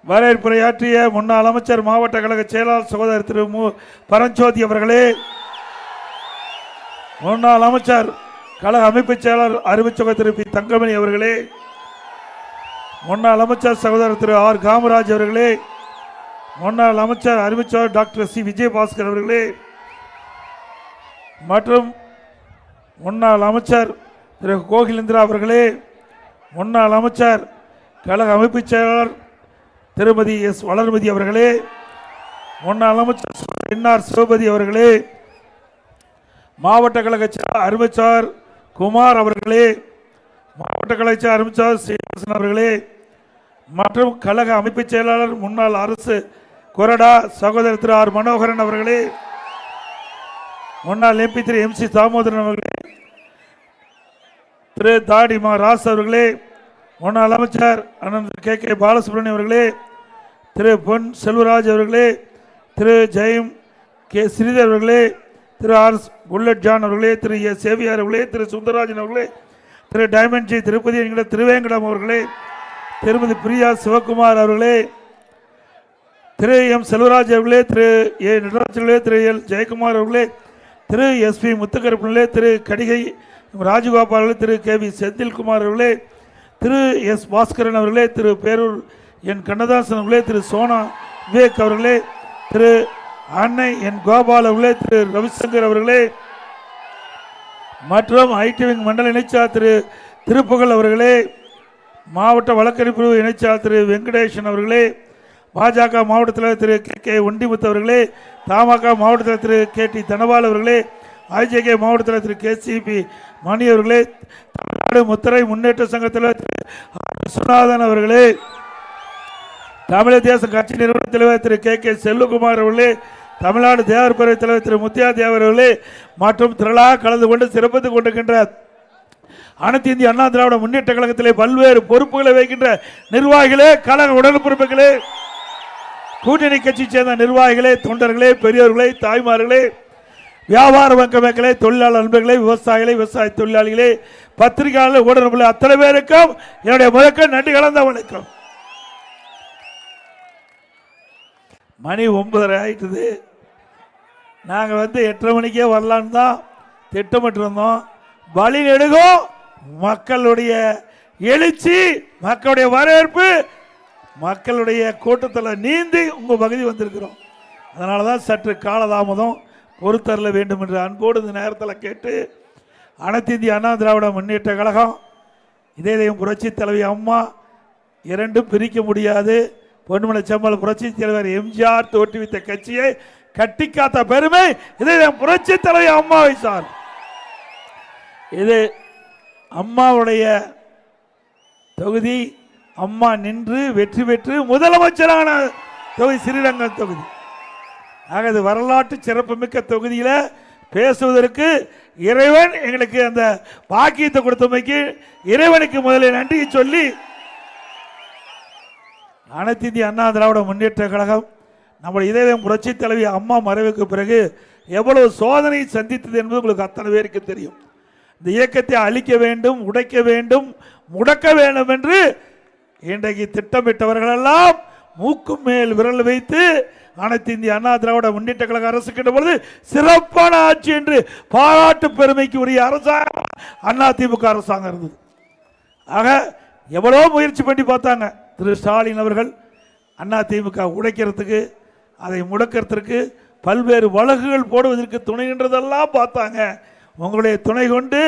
வரவேற்புரையாற்றிய முன்னாள் அமைச்சர் மாவட்ட கழக செயலாளர் சகோதரர் திரு மு பரஞ்சோதி அவர்களே, முன்னாள் அமைச்சர் கழக அமைப்பு செயலாளர் அறிவுச்சகோதரர் திரு பி தங்கமணி அவர்களே, முன்னாள் அமைச்சர் சகோதரர் திரு ஆர் காமராஜ் அவர்களே, முன்னாள் அமைச்சர் அறிவுச்சகோதரர் டாக்டர் சி விஜயபாஸ்கர் அவர்களே மற்றும் முன்னாள் அமைச்சர் திரு கோகிலேந்திரா அவர்களே, முன்னாள் அமைச்சர் கழக அமைப்பு செயலாளர் திருமதி எஸ் வளர்மதி அவர்களே, முன்னாள் அமைச்சர் என்ஆர் சிவபதி அவர்களே, மாவட்ட கழக அறிவிச்சார் குமார் அவர்களே, மாவட்ட கழக அறிவிச்சார் சீனிவாசன் அவர்களே மற்றும் கழக அமைப்பு செயலாளர் முன்னாள் அரசு கொறடா சகோதரர் திரு ஆர் மனோகரன் அவர்களே, முன்னாள் எம்பி திரு எம் சி தாமோதரன் அவர்களே, திரு தாடிமா ராஸ் அவர்களே, முன்னாள் அமைச்சர் அண்ணன் கே கே பாலசுப்ரமணியம் அவர்களே, திரு பொன் செல்வராஜ் அவர்களே, திரு ஜெயம் கே ஸ்ரீதர் அவர்களே, திரு ஆர் புல்லட் ஜான் அவர்களே, திரு எஸ் சேவியார் அவர்களே, திரு சுந்தரராஜன் அவர்களே, திரு டைமண்ட் ஜி திருப்பதி என்கிற திருவேங்கடம் அவர்களே, திருமதி பிரியா சிவகுமார் அவர்களே, திரு எம் செல்வராஜ் அவர்களே, திரு ஏ நடராஜ் அவர்களே, திரு எல் ஜெயக்குமார் அவர்களே, திரு எஸ் பி முத்துக்கருப்பனே, திரு கடிகை ராஜகோபால் அவர்களே, திரு கே வி செந்தில்குமார் அவர்களே, திரு எஸ் பாஸ்கரன் அவர்களே, திரு பேரூர் என் கண்ணதாசன் அவர்களே, திரு சோனா விவேக் அவர்களே, திரு அன்னை என் கோபால் அவர்களே, திரு ரவிசங்கர் அவர்களே மற்றும் ஐடி விங் மண்டல இணைச்சாளர் திரு திருப்புகழ் அவர்களே, மாவட்ட வழக்கறிஞர் இணைச்சாளர் திரு வெங்கடேசன் அவர்களே, பாஜக மாவட்ட தலைவர் திரு கே கே ஒண்டிமுத்து அவர்களே, தமாக மாவட்ட தலைவர் திரு கே டி தனபால் அவர்களே, ஐஜேகே மாவட்ட தலைவர் திரு கே சி பி மணி அவர்களே, தமிழ்நாடு முத்திரை முன்னேற்ற சங்க தலைவர் திரு விஸ்வநாதன் அவர்களே, தமிழ் தேச கட்சி நிறுவன தலைவர் திரு கே கே செல்வகுமார் அவர்களே, தமிழ்நாடு தேவர் பேரவை தலைவர் திரு முத்தியா தேவர் அவர்களே மற்றும் திரளாக கலந்து கொண்டு சிறப்பித்துக் கொண்டிருக்கின்ற அனைத்து இந்திய அண்ணா திராவிட முன்னேற்ற கழகத்திலே பல்வேறு பொறுப்புகளை வைக்கின்ற நிர்வாகிகளே, கழக உடன்பிறப்புகளே, கூட்டணி கட்சி சேர்ந்த நிர்வாகிகளே, தொண்டர்களே, பெரியவர்களே, தாய்மார்களே, வியாபார வங்க மக்களே, தொழிலாளர் நண்பர்களே, விவசாயிகளே, விவசாய தொழிலாளிகளே, பத்திரிகையாளர், ஊடகங்களே அத்தனை பேருக்கும் என்னுடைய முதற்க நன்றி கலந்த வணக்கம். மணி 9:30 ஆயிட்டுது. நாங்கள் 8:30 மணிக்கே வரலான்னு தான் திட்டமிட்டு இருந்தோம். வழி நெடுகும் மக்களுடைய எழுச்சி, மக்களுடைய வரவேற்பு, மக்களுடைய கூட்டத்தில் நீந்தி உங்கள் பகுதி வந்திருக்கிறோம். அதனால தான் சற்று காலதாமதம் பொறுத்தரல வேண்டும் என்று அன்போடு இந்த நேரத்தில் கேட்டு, அனைத்து இந்திய அண்ணா திராவிட முன்னேற்ற கழகம், இதயம் புரட்சி தலைவி அம்மா, இரண்டும் பிரிக்க முடியாது. பொன்மலை செம்மல் புரட்சி தலைவர் எம்ஜிஆர் தோற்றுவித்த கட்சியை கட்டி காத்த பெருமை இதயம் புரட்சி தலைவி அம்மாவை சார். இது அம்மாவுடைய தொகுதி. அம்மா நின்று வெற்றி பெற்று முதலமைச்சரான தொகுதி ஸ்ரீரங்கம் தொகுதி. ஆக இது வரலாற்று சிறப்புமிக்க தொகுதியில் பேசுவதற்கு இறைவன் எங்களுக்கு அந்த பாக்கியத்தை கொடுத்தமைக்கு இறைவனுக்கு முதலில் நன்றியை சொல்லி, அனைத்து இந்திய அண்ணா திராவிட முன்னேற்ற கழகம் நம்முடைய இதயம் புரட்சி தலைவி அம்மா மறைவுக்கு பிறகு எவ்வளவு சோதனை சந்தித்தது என்பது உங்களுக்கு அத்தனை பேருக்கு தெரியும். இந்த இயக்கத்தை அழிக்க வேண்டும், உடைக்க வேண்டும், முடக்க வேண்டும் என்று இன்றைக்கு திட்டமிட்டவர்களெல்லாம் மூக்கு மேல் விரல் வைத்து அனைத்து இந்திய அண்ணா திராவிட முன்னேற்ற கழக அரசு கிட்ட பொழுது சிறப்பான ஆட்சி என்று பாராட்டு பெருமைக்கு உரிய அரசாங்கம் அண்ணா திமுக அரசாங்கம் இருந்தது. ஆக எவ்வளோ முயற்சி பண்ணி பார்த்தாங்க திரு ஸ்டாலின் அவர்கள் அண்ணா திமுக உடைக்கிறதுக்கு, அதை முடக்கிறதுக்கு, பல்வேறு வழக்குகள் போடுவதற்கு துணை நின்றதெல்லாம் பார்த்தாங்க. உங்களுடைய துணை கொண்டு,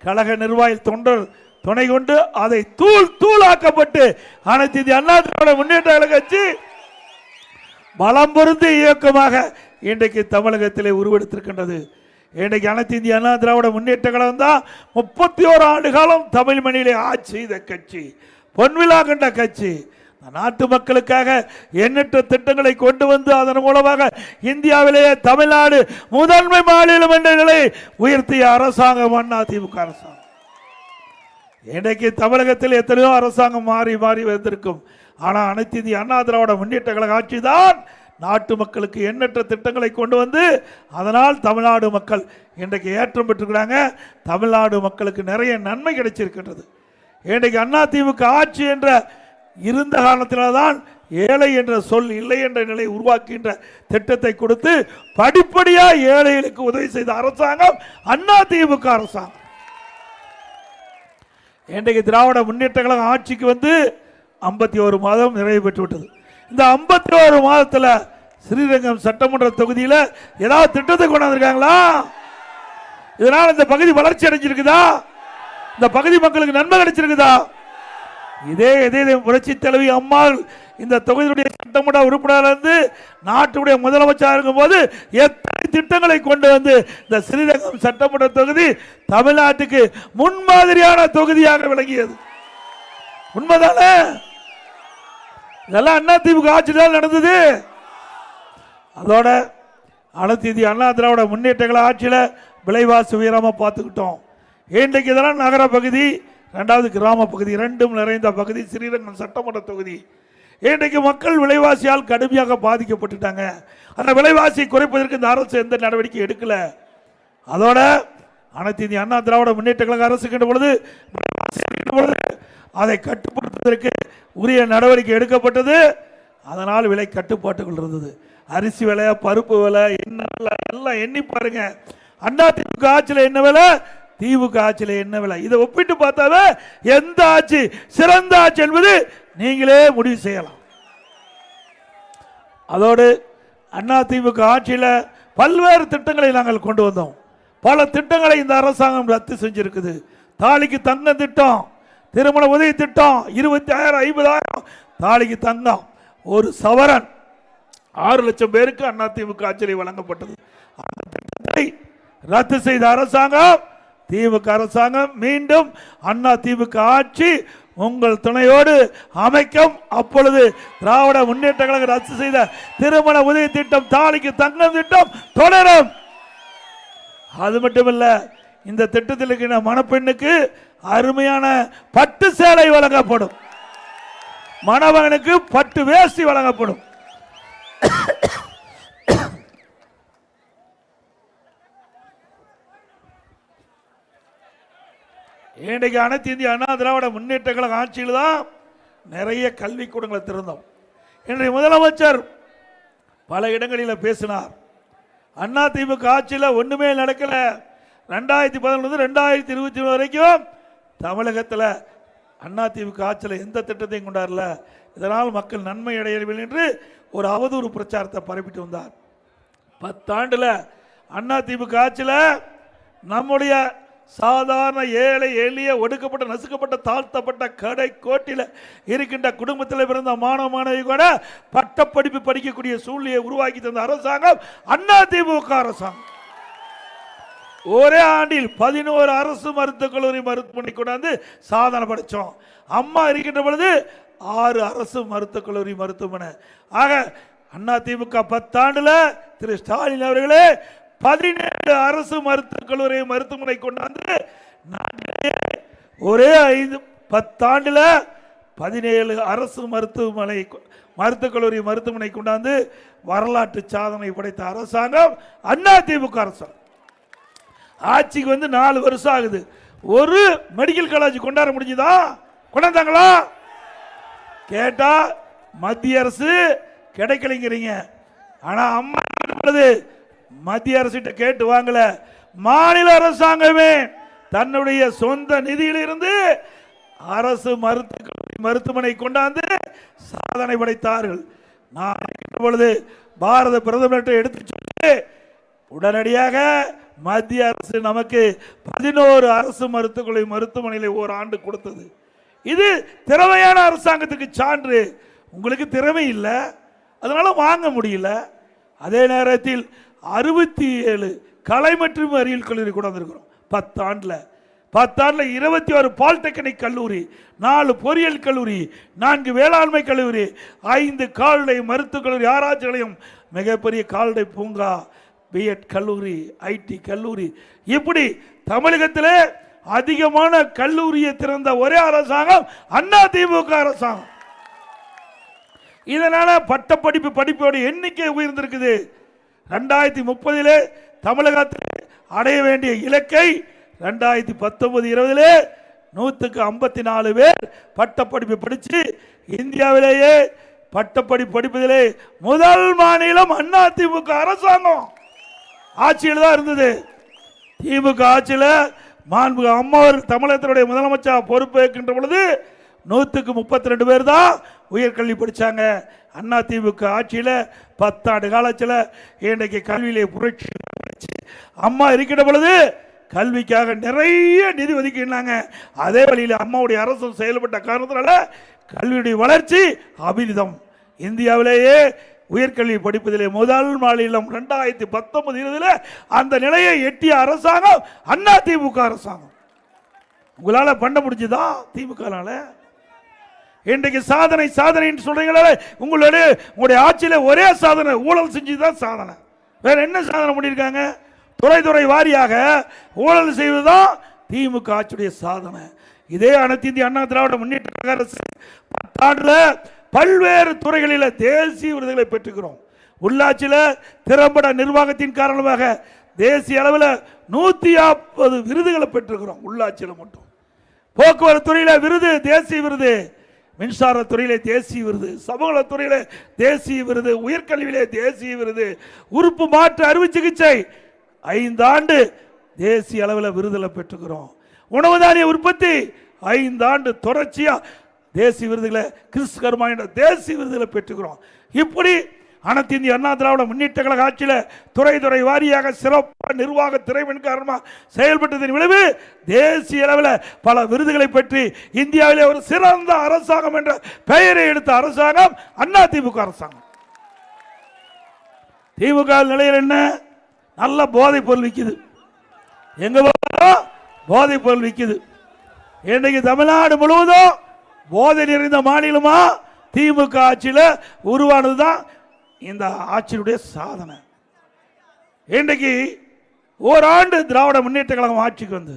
கழக நிர்வாகி தொண்டர் துணை கொண்டு அதை தூள் தூளாக்கப்பட்டு அனைத்து இந்திய அண்ணா திராவிட முன்னேற்ற கழக கட்சி பலம் பொருந்திய இயக்கமாக இன்றைக்கு தமிழகத்திலே உருவெடுத்திருக்கின்றது. இன்றைக்கு அனைத்து இந்திய அண்ணா திராவிட முன்னேற்ற கழகம் தான் 31 ஆண்டு காலம் தமிழ் மண்ணிலே ஆட்சி செய்த கட்சி, பொன்விழா கண்ட கட்சி. நாட்டு மக்களுக்காக எண்ணற்ற திட்டங்களை கொண்டு வந்து அதன் மூலமாக இந்தியாவிலேயே தமிழ்நாடு முதன்மை மாநிலம் என்ற நிலை உயர்த்திய அரசாங்கம் அண்ணா திமுக அரசாங்கம். இன்றைக்கு தமிழகத்தில் எத்தனையோ அரசாங்கம் மாறி மாறி வந்திருக்கும். ஆனால் அனைத்து இந்திய அண்ணா திராவிட முன்னேற்ற கழக ஆட்சி தான் நாட்டு மக்களுக்கு எண்ணற்ற திட்டங்களை கொண்டு வந்து அதனால் தமிழ்நாடு மக்கள் இன்றைக்கு ஏற்றம் பெற்றுக்கிறாங்க. தமிழ்நாடு மக்களுக்கு நிறைய நன்மை கிடைச்சிருக்கின்றது. இன்றைக்கு அண்ணா திமுக ஆட்சி என்ற இருந்த காரணத்தில்தான் ஏழை என்ற சொல் இல்லை என்ற நிலை உருவாக்குகின்ற திட்டத்தை கொடுத்து படிப்படியா ஏழைகளுக்கு உதவி செய்த அரசாங்கம் அதிமுக அரசாங்கம். இன்றைக்கு திராவிட முன்னேற்ற கழகம் ஆட்சிக்கு வந்து 51 மாதம் நிறைவு பெற்று விட்டது. இந்த 51 மாதத்தில் ஸ்ரீரங்கம் சட்டமன்ற தொகுதியில் ஏதாவது திட்டத்தை கொண்டாந்துருக்காங்களா? இதனால் இந்த பகுதி வளர்ச்சி அடைஞ்சிருக்குதா? இந்த பகுதி மக்களுக்கு நன்மை கிடைச்சிருக்குதா? இதே புரட்சி தலைவி அம்மா இந்த தொகுதியுடைய சட்டமன்ற உறுப்பினர் இருந்து நாட்டுடைய முதலமைச்சர் இருக்கும் போது எத்தனை திட்டங்களை கொண்டு வந்து இந்த ஸ்ரீரங்கம் சட்டமன்ற தொகுதி தமிழ்நாட்டுக்கு முன்மாதிரியான தொகுதியாக விளங்கியது. உண்மைதானே? இதெல்லாம் அதிமுக ஆட்சியில் நடந்தது. அதோட அனைத்து அண்ணா திராவிட முன்னேற்ற கழக ஆட்சியில் விலைவாசி உயராம பார்த்துக்கிட்டோம். இன்றைக்கு இதெல்லாம் நகர பகுதி, இரண்டாவது கிராம பகுதி, இரண்டும் நிறைந்த பகுதி ஸ்ரீரங்கம் சட்டமன்ற தொகுதி. இன்றைக்கு மக்கள் விலைவாசியால் கடுமையாக பாதிக்கப்பட்டுட்டாங்க. அந்த விலைவாசியை குறைப்பதற்கு இந்த அரசு எந்த நடவடிக்கை எடுக்கல. அதோட அனைத்து இந்திய அண்ணா திராவிட முன்னேற்ற கழக அரசு பொழுது அதை கட்டுப்படுத்துவதற்கு உரிய நடவடிக்கை எடுக்கப்பட்டது. அதனால் விலை கட்டுப்பாட்டுக்குள் இருந்தது. அரிசி விலை, பருப்பு விலை, எல்லாம் எண்ணி பாருங்க. அதிமுக ஆட்சியில் என்ன விலை, திமுக ஆட்சியில் என்ன விலை, இதை ஒப்பிட்டு பார்த்தாவே எந்த ஆட்சி சிறந்த ஆட்சி என்பது நீங்களே முடிவு செய்யலாம். அதோடு அதிமுக ஆட்சியில் பல்வேறு திட்டங்களை நாங்கள் கொண்டு வந்தோம். பல திட்டங்களை இந்த அரசாங்கம் ரத்து செஞ்சிருக்குது. தாலிக்கு தங்க திட்டம், திருமண உதவி திட்டம் 25,000 50,000 தாலிக்கு தங்கம், ஒரு சவரன் 6 லட்சம் பேருக்கு அதிமுக ஆட்சியில் வழங்கப்பட்டது. அந்த திட்டத்தை ரத்து செய்த அரசாங்கம் திமுக அரசாங்கம் மீண்டும் அதிமுக ஆட்சி உங்கள் துணையோடு அமைக்கும். அப்பொழுது திராவிட முன்னேற்ற கழகம் ரத்து செய்த திருமண உதவி திட்டம், தாலிக்கு தங்கம் திட்டம் தொடரும். அது மட்டுமல்ல, இந்த திட்டத்தில் இருக்கிற மணப்பெண்ணுக்கு அருமையான பட்டு சேலை வழங்கப்படும், மணவனுக்கு பட்டு வேஷ்டி வழங்கப்படும். இன்றைக்கு அனைத்து இந்திய அண்ணா திராவிட முன்னேற்ற கழக ஆட்சியில் தான் நிறைய கல்விக்கூடங்களை திறந்தோம். இன்றைய முதலமைச்சர் பல இடங்களில் பேசினார். அதிமுக ஆட்சியில் ஒன்றுமே நடக்கல. 2011 2023 வரைக்கும் தமிழகத்தில் அதிமுக ஆட்சியில் எந்த திட்டத்தையும் கொண்டாடல, இதனால் மக்கள் நன்மை அடையவில்லை என்று ஒரு அவதூறு பிரச்சாரத்தை பரப்பிட்டு வந்தார். 10 ஆண்டுல அதிமுக ஆட்சியில் நம்முடைய சாதாரண ஏழை எளிய ஒடுக்கப்பட்ட நசுக்கப்பட்ட தாழ்த்தப்பட்ட கடை கோட்டில் இருக்கின்ற குடும்பத்தில் பிறந்த மாணவ மாணவி கூட பட்டப்படிப்பு படிக்கக்கூடிய சூழ்நிலையை உருவாக்கி தந்த அரசாங்கம் அதிமுக அரசாங்கம். ஒரே ஆண்டில் 11 அரசு மருத்துவக் கல்லூரி மருத்துவமனை கொண்டாந்து சாதனை படைச்சோம். அம்மா இருக்கின்ற பொழுது 6 அரசு மருத்துவக் கல்லூரி மருத்துவமனை. ஆக அதிமுக 10 ஆண்டுல திரு ஸ்டாலின் அவர்களே 17 அரசு மருத்துவக் கல்லூரி மருத்துவமனை கொண்டாந்து ஒரே 10 ஆண்டுல 17 அரசு மருத்துவக் கல்லூரி மருத்துவமனை கொண்டாந்து வரலாற்று சாதனை படைத்த அரசாங்கம் அதிமுக அரசாங்கம். ஆட்சிக்கு வந்து 4 வருஷம் ஆகுது. ஒரு மெடிக்கல் காலேஜ் கொண்டாட முடிஞ்சுதா? கொண்டாந்தாங்களா? கேட்டா மத்திய அரசு கிடைக்கலைங்கிறீங்க. ஆனா அம்மா மத்திய அரசு கேட்டு வாங்கல, மாநில அரசாங்கமே தன்னுடைய சொந்த நிதியிலிருந்து அரசு மருத்துவமனை கொண்டாந்து சாதனை படைத்தார்கள். நான் பொழுது பாரத பிரதமர் எடுத்து சொல்லி உடனடியாக மத்திய அரசு நமக்கு 11 அரசு மருத்துவமனையில் ஒரு ஆண்டு கொடுத்தது. இது திறமையான அரசாங்கத்துக்கு சான்று. உங்களுக்கு திறமை இல்லை, அதனால வாங்க முடியல. அதே நேரத்தில் 67 கலை மற்றும் அறிவியல் கல்லூரி கூட வந்திருக்கிறோம். 10 ஆண்டுல 21 பாலிடெக்னிக் கல்லூரி, 4 பொறியியல் கல்லூரி, 4 வேளாண்மை கல்லூரி, 5 கால்நடை மருத்துவக் கல்லூரி ஆராய்ச்சி நிலையம், மிகப்பெரிய கால்நடை பூங்கா, பிஎட் கல்லூரி, ஐடி கல்லூரி, இப்படி தமிழகத்திலே அதிகமான கல்லூரியை திறந்த ஒரே அரசாங்கம் அதிமுக அரசாங்கம். இதனால பட்டப்படிப்பு படிப்போட எண்ணிக்கை உயர்ந்திருக்குது. 2030 தமிழகத்தில் அடைய வேண்டிய இலக்கை 2019-20 154 பேர் பட்டப்படிப்பு படித்து இந்தியாவிலேயே பட்டப்படி படிப்பதிலே முதல் மாநிலம் அதிமுக அரசாங்கம் ஆட்சியில் தான் இருந்தது. திமுக ஆட்சியில் மாண்புமிகு அம்மா தமிழகத்தினுடைய முதலமைச்சர் பொறுப்பேற்கின்ற பொழுது 132 பேர் தான் உயர்கல்வி படித்தாங்க. அதிமுக ஆட்சியில் 10 ஆண்டு காலத்தில் இன்றைக்கு கல்வியிலே புரட்சி அம்மா இருக்கிற பொழுது கல்விக்காக நிறைய நிதி ஒதுக்கினாங்க. அதே வழியில் அம்மாவுடைய அரசு செயல்பட்ட காரணத்தினால கல்வியுடைய வளர்ச்சி அபிரிதம். இந்தியாவிலேயே உயர்கல்வி படிப்பதிலே முதல் மாநிலம் 2019 அந்த நிலையை எட்டிய அரசாங்கம் அதிமுக அரசாங்கம். உங்களால பண்ண முடிஞ்சுதா? திமுக இன்றைக்கு சாதனை சாதனை சொல்றீங்களே, உங்களுடைய ஆட்சியில ஒரே சாதனை ஊழல் செஞ்சுதான் சாதனை. வேற என்ன சாதனை பண்ணியிருக்காங்க? துறை துறை வாரியாக ஊழல் செய்வதுதான் திமுக ஆட்சியுடைய சாதனை. இதே அனைத்து இந்திய அண்ணா திராவிட முன்னேற்ற அரசு 10 ஆண்டுல பல்வேறு துறைகளில் தேசிய விருதுகளை பெற்றுக்கிறோம். உள்ளாட்சியில் திறம்பட நிர்வாகத்தின் காரணமாக தேசிய அளவில் 150 விருதுகளை பெற்றுக்கிறோம். உள்ளாட்சியில் மட்டும் போக்குவரத்து துறையில விருது, தேசிய விருது, மின்சாரத்துறையிலே தேசிய விருது, சமூகத்துறையிலே தேசிய விருது, உயர்கல்வியிலே தேசிய விருது, உறுப்பு மாற்று அறுவை சிகிச்சை 5 ஆண்டு தேசிய அளவில் விருதுகளை பெற்றுக்கிறோம். உணவு தானிய உற்பத்தி 5 ஆண்டு தொடர்ச்சியா தேசிய விருதுகளை, கிறிஸ்து கர்மா என்ற தேசிய விருதுகளை பெற்றுக்கிறோம். இப்படி அனைத்து இந்திய அண்ணா திராவிட முன்னேற்ற கழக ஆட்சியில் துறை துறை வாரியாக சிறப்பாக நிர்வாக திறமையின் காரணமாக செயல்பட்டதன் விளைவு தேசிய அளவில் பல விருதுகளை பெற்று இந்தியாவிலே ஒரு சிறந்த அரசாங்கம் என்ற பெயரை எடுத்த அரசாங்கம் அதிமுக அரசாங்கம். திமுக நிலையில் என்ன? நல்ல போதைப் பொருள் விற்குது. எங்க போதைப் பொருள் விற்குது. இன்றைக்கு தமிழ்நாடு முழுவதும் போதை நிறைந்த மாநிலமா திமுக ஆட்சியில் உருவானதுதான் இந்த ஆட்சியுடைய சாதனை. இன்றைக்கு ஓராண்டு திராவிட முன்னேற்ற கழகம் ஆட்சிக்கு வந்து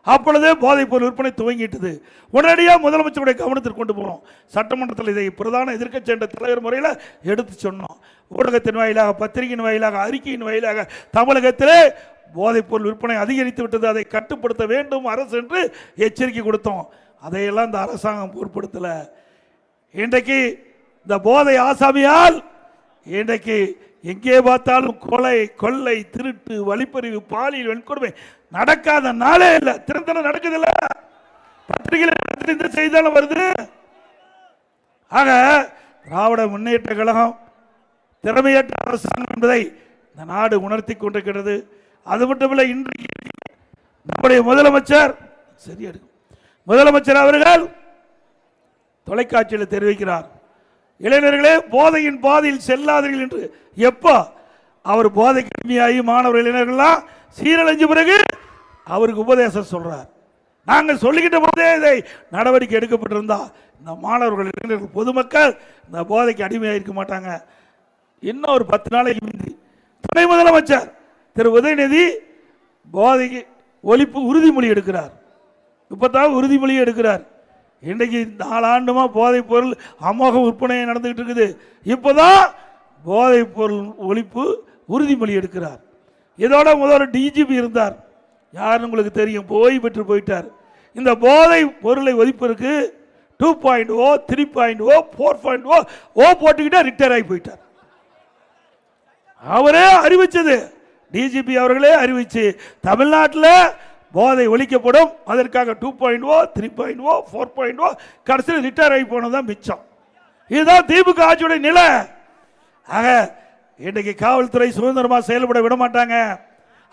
அப்பொழுதே போதைப் பொருள் விற்பனை துவங்கிட்டது. உடனடியாக முதலமைச்சருடைய கவனத்திற்கு கொண்டு போனோம். சட்டமன்றத்தில் இதை பிரதான எதிர்க்கட்சி என்ற தலைவர் முறையில் எடுத்து சொன்னோம். ஊடகத்தின் வாயிலாக, பத்திரிகையின் வாயிலாக, அறிக்கையின் வாயிலாக தமிழகத்திலே போதைப் பொருள் விற்பனை அதிகரித்து விட்டது, அதை கட்டுப்படுத்த வேண்டும் அரசு என்று எச்சரிக்கை கொடுத்தோம். அதையெல்லாம் இந்த அரசாங்கம் பொருட்படுத்தல. இன்றைக்கு இந்த போதை ஆசாமியால் இன்றைக்கு எங்கே பார்த்தாலும் கொலை, கொள்ளை, திருட்டு, வழிப்பறிவு, பாலியல் வன்கொடுமை நடக்காத நாளே இல்லை. திறந்தன நடக்குது இல்ல, பத்திரிகையில் செய்தாலும் வருது. ஆக திராவிட முன்னேற்ற கழகம் திறமையற்ற அரசாங்கம் என்பதை இந்த நாடு உணர்த்தி கொண்டிருக்கிறது. அது மட்டுமில்லை, இன்றைக்கு நம்முடைய முதலமைச்சர் அவர்கள் தொலைக்காட்சியில் தெரிவிக்கிறார், இளைஞர்களே போதையின் பாதையில் செல்லாதீர்கள் என்று. எப்போ அவர் போதைக்கு அடிமையாகி மாணவர் இளைஞர்கள்லாம் சீரழிஞ்ச பிறகு அவருக்கு உபதேசம் சொல்றார். நாங்கள் சொல்லிக்கிட்ட போதே இதை நடவடிக்கை எடுக்கப்பட்டிருந்தா இந்த மாணவர்கள், இளைஞர்கள், பொதுமக்கள் இந்த போதைக்கு அடிமையாக இருக்க மாட்டாங்க. இன்னும் ஒரு 10 நாளைக்கு முந்தி துணை முதலமைச்சர் திரு உதயநிதி போதைக்கு ஒழிப்பு உறுதிமொழி எடுக்கிறார். 30வது உறுதிமொழி எடுக்கிறார். இன்றைக்கு 4 ஆண்டுமா போதைப் பொருள் அமோக விற்பனை நடந்துகிட்டு இருக்குது. இப்போதான் போதைப் பொருள் ஒழிப்பு உறுதிமொழி எடுக்கிறார். இதோட முதல்ல டிஜிபி இருந்தார், யாருன்னு உங்களுக்கு தெரியும், பெற்று போயிட்டார். இந்த போதை பொருளை ஒழிப்பதற்கு 2.0, 3.0, 4.0 போட்டுக்கிட்டே ரிட்டையர் ஆகி போயிட்டார். அவரே அறிவிச்சது, டிஜிபி அவர்களே அறிவிச்சு தமிழ்நாட்டில் போதை ஒழிக்கப்படும், அதற்காக 2.0, 3.0, 4.0 கடைசியில் ரிட்டையர் ஆகி போனதான் மிச்சம். இதுதான் திமுக ஆட்சியுடைய நிலை. ஆக இன்றைக்கு காவல்துறை சுதந்திரமா செயல்பட விட மாட்டாங்க.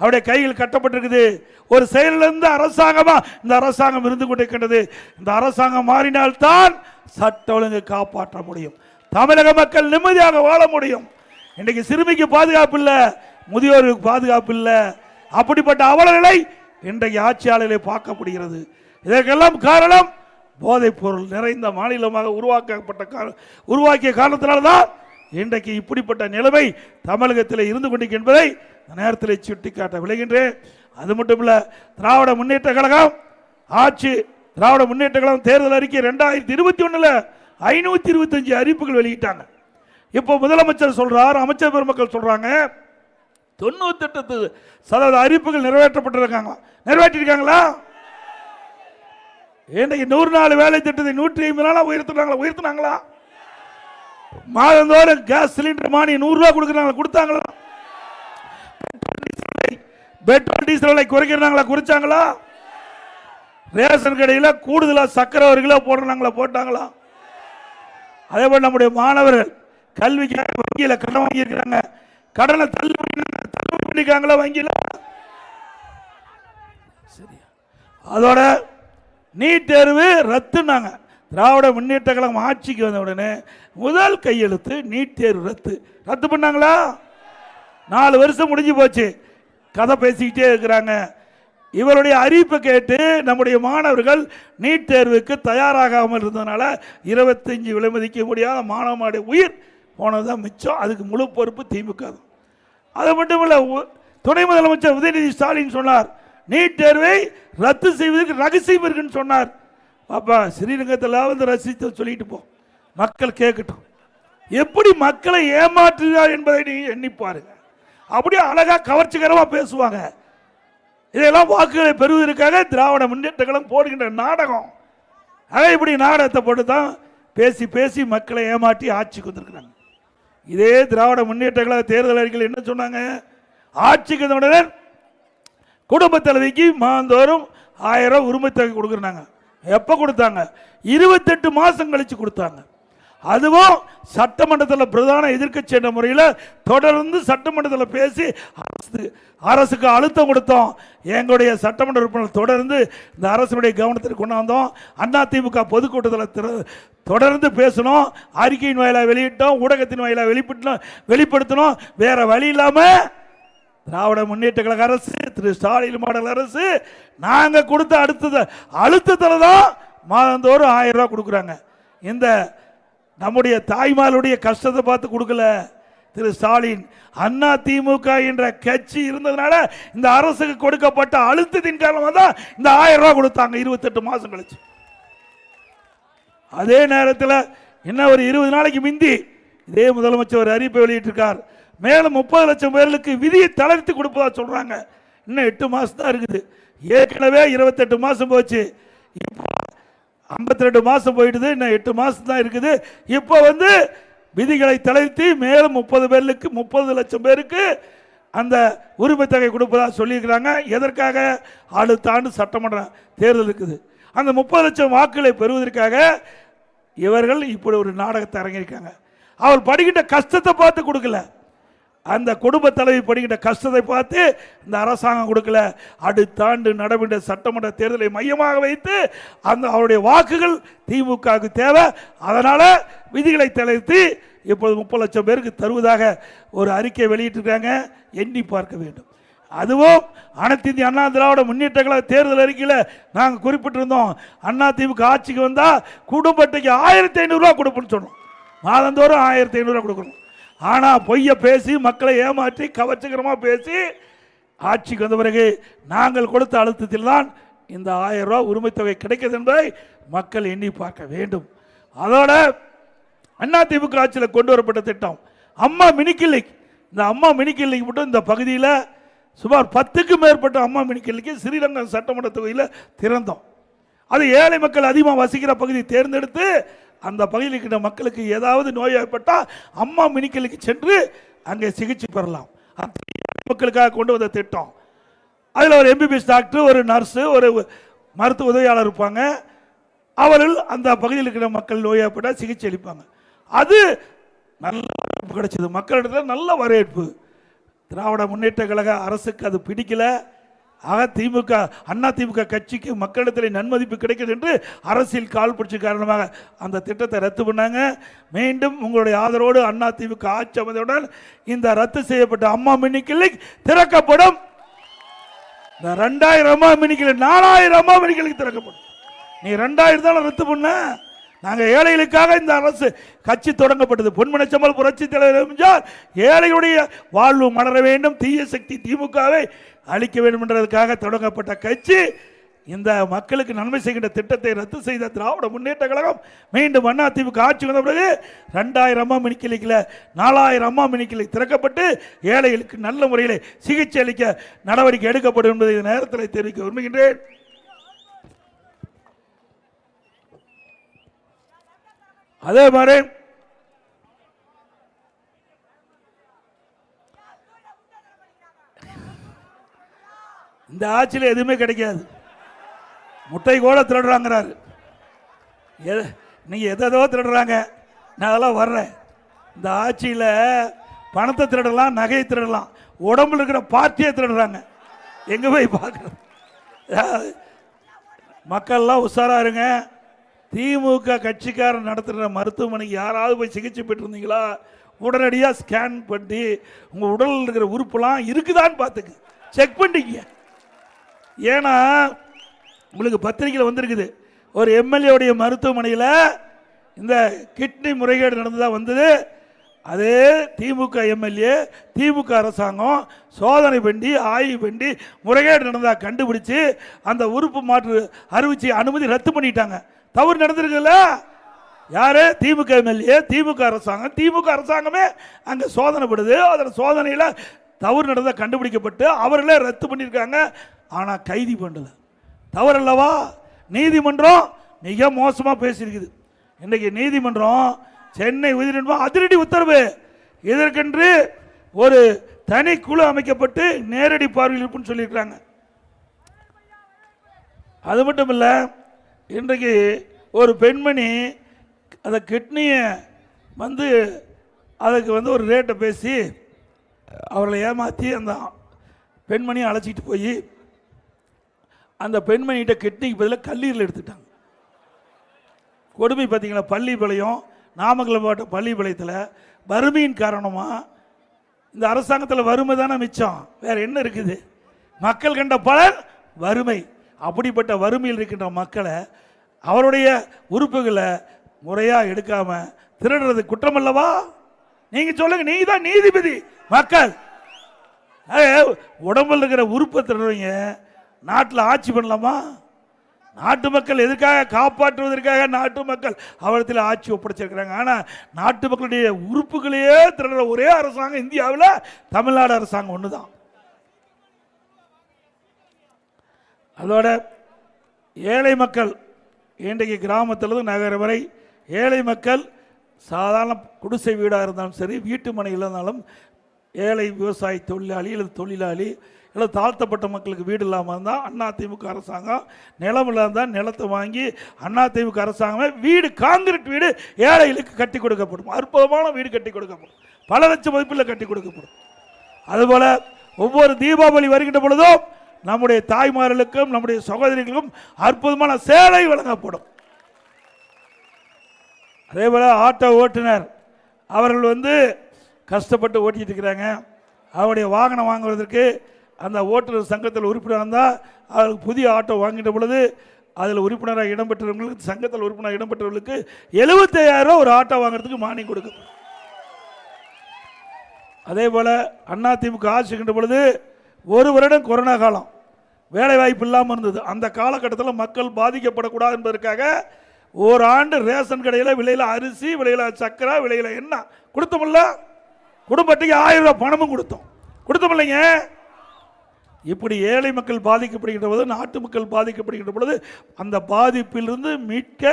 அவருடைய கையில் கட்டப்பட்டிருக்குது. ஒரு செயலிலிருந்து அரசாங்கமா இந்த அரசாங்கம் இருந்து கொண்டிருக்கின்றது. இந்த அரசாங்கம் மாறினால்தான் சட்ட ஒழுங்கை காப்பாற்ற முடியும், தமிழக மக்கள் நிம்மதியாக வாழ முடியும். இன்றைக்கு சிறுமிக்கு பாதுகாப்பு இல்லை, முதியோருக்கு பாதுகாப்பு இல்லை. அப்படிப்பட்ட அவல நிலை இன்றைக்கு ஆட்சியாளர்களை பார்க்கப்படுகிறது. இதற்கெல்லாம் காரணம் போதைப் பொருள் நிறைந்த மாநிலமாக உருவாக்கிய காரணத்தினால்தான் இன்றைக்கு இப்படிப்பட்ட நிலைமை தமிழகத்தில் இருந்து கொண்டிருக்கும் என்பதை நேரத்தில் சுட்டிக்காட்ட விளைகின்றேன். அது மட்டுமல்ல, திராவிட முன்னேற்ற கழகம் தேர்தல் அறிக்கை 2021 525 அறிவிப்புகள் வெளியிட்டாங்க. இப்போ முதலமைச்சர் சொல்றார், அமைச்சர் பெருமக்கள் சொல்றாங்க 98% அறிவிப்புகள் நிறைவேற்றிருக்காங்களா? இன்னைக்கு 100 நாள் வேலை திட்டத்தை 150 நாளா உயர்த்தினாங்களா? மாதந்தோறும் கேஸ் சிலிண்டர் மானியம் 100 ரூபாய் கொடுக்கறாங்க, கொடுத்தாங்களா? பெட்ரோல் டீசல் விலை குறைக்கிறாங்களா, குறைச்சாங்களா? ரேஷன் கடையில் கூடுதலா சக்கரை ஒரு கிலோ போடுறாங்களா, போட்டாங்களா? அதே போல நம்முடைய மாணவர்கள் கல்விக்காக வங்கியில கடன் வாங்கி இருக்கிறாங்க, கடனை தள்ளுபடி பண்ணிருக்காங்களா வங்கியில? சரியா? அதோட நீட் தேர்வு ரத்துனாங்க. திராவிட முன்னேற்ற கழகம் ஆட்சிக்கு வந்த உடனே முதல் கையெழுத்து நீட் தேர்வு ரத்து பண்ணாங்களா? 4 வருஷம் முடிஞ்சு போச்சு, கதை பேசிக்கிட்டே இருக்கிறாங்க. இவருடைய அறிவிப்பை கேட்டு நம்முடைய மாணவர்கள் நீட் தேர்வுக்கு தயாராகாமல் இருந்ததுனால 25 விலை மதிக்க முடியாத மாணவனுடைய உயிர் போனதுதான் மிச்சம். அதுக்கு முழு பொறுப்பு திமுக தான். அது மட்டும் இல்ல, துணை முதலமைச்சர் உதயநிதி ஸ்டாலின் சொன்னார், நீட் தேர்வை ரத்து செய்வதற்கு ரகசியம் இருக்குன்னு சொன்னார். பாப்பா, ஸ்ரீரங்கத்தில் வந்து ரசித்து சொல்லிட்டு போ, மக்கள் கேட்கட்டும். எப்படி மக்களை ஏமாற்றுகிறார் என்பதை நீ எண்ணி பாருங்க. அப்படியே அழகா கவர்ச்சிகரமா பேசுவாங்க. இதெல்லாம் வாக்குகளை பெறுவதற்காக திராவிட முன்னேற்ற கழகம் போடுகின்ற நாடகம். இப்படி நாடகத்தை போட்டு தான் பேசி பேசி மக்களை ஏமாற்றி ஆட்சிக்கு வந்திருக்கிறாங்க. இதே திராவிட முன்னேற்ற கழக தேர்தல் அறிக்கையில் என்ன சொன்னாங்க? ஆட்சிக்கு வந்தவுடன் குடும்ப தலைவிக்கு மாதந்தோறும் 1000 உரிமை தொகை கொடுக்குறாங்க. எப்ப கொடுத்தாங்க? 28 மாசம் கழிச்சு கொடுத்தாங்க. அதுவும் சட்டமன்றத்தில் பிரதான எதிர்க்கட்சி என்ற முறையில் தொடர்ந்து சட்டமன்றத்தில் பேசி அரசுக்கு அழுத்தம் கொடுத்தோம். எங்களுடைய சட்டமன்ற உறுப்பினர் தொடர்ந்து இந்த அரசுடைய கவனத்திற்கு கொண்டாந்தோம். அதிமுக பொதுக்கூட்டத்தில் தொடர்ந்து பேசணும், அறிக்கையின் வாயிலாக வெளியிட்டோம், ஊடகத்தின் வாயிலாக வெளிப்படுத்தணும். வேற வழி இல்லாம திராவிட முன்னேற்ற கழக அரசு, திரு ஸ்டாலின் மாடல் அரசு, நாங்க கொடுத்த அழுத்தத்தில் தான் மாதந்தோறும் 1000 ரூபாய் கொடுக்குறாங்க. இந்த நம்முடைய தாய்மார்களுடைய கஷ்டத்தை பார்த்து கொடுக்கல திரு ஸ்டாலின். அண்ணா திமுக என்ற கட்சி இருந்ததுனால இந்த அரசுக்கு கொடுக்கப்பட்ட அழுத்தத்தின் காரணமாக தான் இந்த 1000 ரூபாய் கொடுத்தாங்க 28 மாசம் கழிச்சு. அதே நேரத்தில் இன்னும் ஒரு 20 நாளைக்கு முந்தி இதே முதலமைச்சர் ஒரு அறிவிப்பை வெளியிட்டிருக்கார். மேலும் 30 லட்சம் பேர்களுக்கு விதியை தளர்த்தி கொடுப்பதா சொல்றாங்க. இன்னும் 8 மாசம் தான் இருக்குது. ஏற்கனவே 28 மாசம் போச்சு, 52 மாசம் போயிடுது, இன்னும் 8 மாசம் தான் இருக்குது. இப்போ வந்து விதிகளை தளர்த்தி மேலும் 30 லட்சம் பேருக்கு அந்த உரிமை தொகை கொடுப்பதா சொல்லியிருக்கிறாங்க. எதற்காக? அடுத்த ஆண்டு சட்டமன்ற தேர்தல் இருக்குது. அந்த 30 லட்சம் வாக்குகளை பெறுவதற்காக இவர்கள் இப்படி ஒரு நாடகத்தை அரங்கியிருக்காங்க. அவர் படுகின்ற கஷ்டத்தை பார்த்து கொடுக்கல, அந்த குடும்ப தலைவி படுகின்ற கஷ்டத்தை பார்த்து இந்த அரசாங்கம் கொடுக்கல. அடுத்த ஆண்டு நடைபெற்ற சட்டமன்ற தேர்தலை மையமாக வைத்து அந்த அவருடைய வாக்குகள் திமுகவுக்கு தேவை. அதனால விதிகளை தளர்த்தி இப்போது 30 லட்சம் பேருக்கு தருவதாக ஒரு அறிக்கை வெளியிட்டிருக்காங்க. எண்ணி பார்க்க வேண்டும். அதுவும் அனைத்து இந்திய அண்ணா திராவிட முன்னேற்ற கழக தேர்தல் அறிக்கையில் நாங்கள் குறிப்பிட்டிருந்தோம், அண்ணா திமுக ஆட்சிக்கு வந்தால் குடும்ப அட்டைக்கு 1500 ரூபா கொடுப்போம்னு சொன்னோம். மாதந்தோறும் 1500 ரூபா கொடுக்கணும். ஆனால் பொய்யை பேசி மக்களை ஏமாற்றி கவர்ச்சிகரமாக பேசி ஆட்சிக்கு வந்த பிறகு நாங்கள் கொடுத்த அழுத்தத்தில் தான் இந்த 1000 ரூபா உரிமை தொகை கிடைக்கிறது என்பதை மக்கள் எண்ணி பார்க்க வேண்டும். அதோட அதிமுக ஆட்சியில் கொண்டு வரப்பட்ட திட்டம் அம்மா மினி கிளினிக். இந்த அம்மா மினி கிளினிக் மட்டும் இந்த பகுதியில் சுமார் 10க்கும் மேற்பட்ட அம்மா மினி கிளினிக் ஸ்ரீரங்கம் சட்டமன்ற தொகுதியில் திறந்தோம். அது ஏழை மக்கள் அதிகமாக வசிக்கிற பகுதியை தேர்ந்தெடுத்து அந்த பகுதியில் இருக்கிற மக்களுக்கு ஏதாவது நோய் ஏற்பட்டால் அம்மா மினி கிளினிக் சென்று அங்கே சிகிச்சை பெறலாம். மக்களுக்காக கொண்டு வந்த திட்டம். அதில் ஒரு MBBS டாக்டர், ஒரு நர்ஸு, ஒரு மருத்துவ உதவியாளர் இருப்பாங்க. அவர்கள் அந்த பகுதியில் இருக்கிற மக்கள் நோய் ஏற்பட்டால் சிகிச்சை அளிப்பாங்க. அது நல்ல வரவேற்பு கிடைச்சது, மக்களிடத்தில் நல்ல வரவேற்பு. திராவிட முன்னேற்ற கழக அரசுக்கு அது பிடிக்கல. ஆக திமுக அதிமுக கட்சிக்கு மக்களிடத்தில் நன்மதிப்பு கிடைக்கிறது என்று அரசியல் கால் பிடிச்ச காரணமாக அந்த திட்டத்தை ரத்து பண்ணாங்க. மீண்டும் உங்களுடைய ஆதரவோடு அதிமுக ஆட்சி அமைந்தவுடன் இந்த ரத்து செய்யப்பட்ட அம்மா மினி கிளினிக் திறக்கப்படும். இந்த 2000 அம்மா மினி கிளினிக் 4000 அம்மா மினி கிளினிக் திறக்கப்படும். நீ 2000 தான் ரத்து பண்ண. நாங்கள் ஏழைகளுக்காக இந்த அரசு கட்சி தொடங்கப்பட்டது. பொன்மனச்செம்மல் புரட்சி தலைவர் எம்ஜிஆர் ஏழைகளுடைய வாழ்வு மலர வேண்டும், தீய சக்தி திமுகவை அழிக்க வேண்டும் என்றதுக்காக தொடங்கப்பட்ட கட்சி. இந்த மக்களுக்கு நன்மை செய்கின்ற திட்டத்தை ரத்து செய்த திராவிட முன்னேற்ற கழகம் மீண்டும் அதிமுக ஆட்சி வந்த பிறகு 2000 அம்மா மினி கிளினிக்கில் 4000 அம்மா மினி கிளினிக் திறக்கப்பட்டு ஏழைகளுக்கு நல்ல முறையில் சிகிச்சை அளிக்க நடவடிக்கை எடுக்கப்படும் என்பதை இந்த நேரத்தில் தெரிவிக்க விரும்புகின்றேன். அதே மாதிரி இந்த ஆட்சியில் எதுவுமே கிடைக்காது. முட்டை கூட திருடுறாங்கிறாரு. நீங்க எதோ திருடுறாங்க, நான் அதெல்லாம் வர்றேன். இந்த ஆட்சியில் பணத்தை திருடலாம், நகையை திருடலாம், உடம்புல இருக்கிற பார்ட்டியை திருடுறாங்க. எங்க போய் பார்க்கறது? மக்கள்லாம் உஷாரா இருங்க. திமுக கட்சிக்காரன் நடத்துகிற மருத்துவமனைக்கு யாராவது போய் சிகிச்சை பெற்றிருந்தீங்களா, உடனடியாக ஸ்கேன் பண்ணி உங்கள் உடலில் இருக்கிற உறுப்புலாம் இருக்குதான்னு பார்த்துக்கு செக் பண்ணிக்க. ஏன்னா உங்களுக்கு பத்திரிகையில் வந்திருக்குது, ஒரு எம்எல்ஏடைய மருத்துவமனையில் இந்த கிட்னி முறைகேடு நடந்ததாக வந்தது. அதே திமுக எம்எல்ஏ, திமுக அரசாங்கம் சோதனை பண்ணி ஆய்வு பண்ணி முறைகேடு நடந்ததாக கண்டுபிடிச்சு அந்த உறுப்பு மாற்று அறிவிச்சு அனுமதி ரத்து பண்ணிட்டாங்க. தவறு நடந்திருக்குல்ல? யாரு? திமுக எம்எல்ஏ, திமுக அரசாங்கம். திமுக அரசாங்கமே அங்கே சோதனைப்படுது. அதில் சோதனையில் தவறு நடந்ததாக கண்டுபிடிக்கப்பட்டு அவர்களே ரத்து பண்ணியிருக்காங்க. ஆனால் கைதி பண்ணல. தவறு அல்லவா? நீதிமன்றம் மிக மோசமாக பேசியிருக்குது. இன்றைக்கு நீதிமன்றம் சென்னை உயர்நீதிமன்றம் அதிரடி உத்தரவு. இதற்கென்று ஒரு தனி குழு அமைக்கப்பட்டு நேரடி பார்வையில் இருப்புன்னு சொல்லியிருக்கிறாங்க. அது மட்டும் இல்லை, இன்றைக்கு ஒரு பெண்மணி அந்த கிட்னியை அதுக்கு ஒரு ரேட்டை பேசி அவர்களை ஏமாற்றி அந்த பெண்மணியை அழைச்சிட்டு போய் அந்த பெண்மணிகிட்ட கிட்னிக்கு பதிலாக கல்லீரல் எடுத்துட்டாங்க. கொடுமை பார்த்தீங்களா? பள்ளிப்பாளையம், நாமக்கல் மாவட்டம் பள்ளிப்பாளையத்தில் வறுமையின் காரணமாக, இந்த அரசாங்கத்தில் வறுமை தானே மிச்சம், வேற என்ன இருக்குது? மக்கள் கண்ட பலர் வறுமை. அப்படிப்பட்ட வறுமையில் இருக்கின்ற மக்களை அவருடைய உறுப்புகளை முறையாக எடுக்காம திருடுறது குற்றம் அல்லவா? நீங்க சொல்லுங்க, நீங்க தான் நீதிபதி. மக்கள் உடம்புல இருக்கிற உறுப்பை திருடுறீங்க, நாட்டில் ஆட்சி பண்ணலாமா? நாட்டு மக்கள் எதுக்காக? காப்பாற்றுவதற்காக நாட்டு மக்கள் அவரத்தில் ஆட்சி ஒப்படைச்சிருக்கிறாங்க. ஆனால் நாட்டு மக்களுடைய உறுப்புகளையே திருடுற ஒரே அரசாங்கம் இந்தியாவில் தமிழ்நாடு அரசாங்கம் ஒன்று தான். அதோட ஏழை மக்கள் இன்றைக்கு கிராமத்திலிருந்து நகரம் வரை ஏழை மக்கள் சாதாரண குடிசை வீடாக இருந்தாலும் சரி, வீட்டு மனை இருந்தாலும், ஏழை விவசாய தொழிலாளி அல்லது தொழிலாளி இல்லை தாழ்த்தப்பட்ட மக்களுக்கு வீடு இல்லாமல் இருந்தால் அதிமுக அரசாங்கம், நிலம் இல்லாமல் நிலத்தை வாங்கி அதிமுக அரசாங்கமே வீடு, காங்கிரீட் வீடு ஏழைகளுக்கு கட்டி கொடுக்கப்படும். அற்புதமான வீடு கட்டி கொடுக்கப்படும், பல லட்சம் மதிப்பில் கட்டி கொடுக்கப்படும். அதுபோல ஒவ்வொரு தீபாவளி வருகின்ற பொழுதும் நம்முடைய தாய்மார்களுக்கும் நம்முடைய சகோதரிகளுக்கும் அற்புதமான சேலை வழங்கப்படும். அதே போல ஆட்டோ ஓட்டுநர் அவர்கள் கஷ்டப்பட்டு ஓட்டிட்டு இருக்கிறாங்க. அவருடைய வாகனம் வாங்குவதற்கு அந்த ஓட்டுநர் சங்கத்தில் உறுப்பினர் இருந்தால் அவர்களுக்கு புதிய ஆட்டோ வாங்கிட்ட பொழுது அதில் உறுப்பினராக இடம்பெற்றவங்களுக்கு, சங்கத்தில் உறுப்பினராக இடம்பெற்றவர்களுக்கு 75,000 ஒரு ஆட்டோ வாங்குறதுக்கு மானியம் கொடுக்கப்படும். அதே போல் அதிமுக ஆட்சிக்கின்ற பொழுது ஒரு வருடம் கொரோனா காலம், வேலை வாய்ப்பு இல்லாமல் இருந்தது. அந்த காலகட்டத்தில் மக்கள் பாதிக்கப்படக்கூடாது என்பதற்காக ஓராண்டு ரேஷன் கடையில் விலையில் அரிசி, விலையில் சக்கரை, விலையில் எண்ணெய் கொடுத்தோம்ல. குடும்பத்துக்கு 1000 ரூபாய் பணமும் கொடுத்தோம் இல்லைங்க. இப்படி ஏழை மக்கள் பாதிக்கப்படுகின்ற போது, நாட்டு மக்கள் பாதிக்கப்படுகின்ற பொழுது அந்த பாதிப்பிலிருந்து மீட்க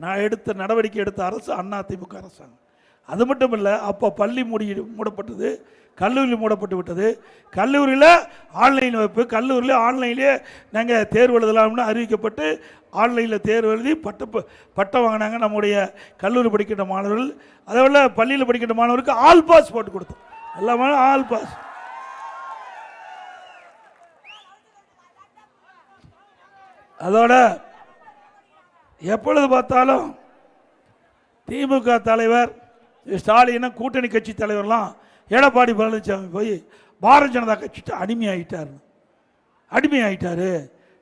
நான் நடவடிக்கை எடுத்த அரசு அதிமுக அரசாங்கம். அது மட்டும் இல்லை, அப்போ பள்ளி மூடப்பட்டது, கல்லூரி மூடப்பட்டு விட்டது. கல்லூரியில் ஆன்லைன் வகுப்பு, கல்லூரியில் ஆன்லைன்லேயே நாங்கள் தேர்வு எழுதலாம்னு அறிவிக்கப்பட்டு ஆன்லைனில் தேர்வு எழுதி பட்டம் வாங்கினாங்க நம்முடைய கல்லூரி படிக்கின்ற மாணவர்கள். அதே போல் பள்ளியில் படிக்கின்ற மாணவருக்கு ஆல் பாஸ் போட்டு கொடுத்தோம். எல்லாமே ஆல் பாஸ். அதோட எப்பொழுது பார்த்தாலும் திமுக தலைவர் ஸ்டாலின், கூட்டணி கட்சி தலைவர்லாம் எடப்பாடி பழனிசாமி போய் பாரதிய ஜனதா கட்சிட்டு அடிமையாயிட்டாரு.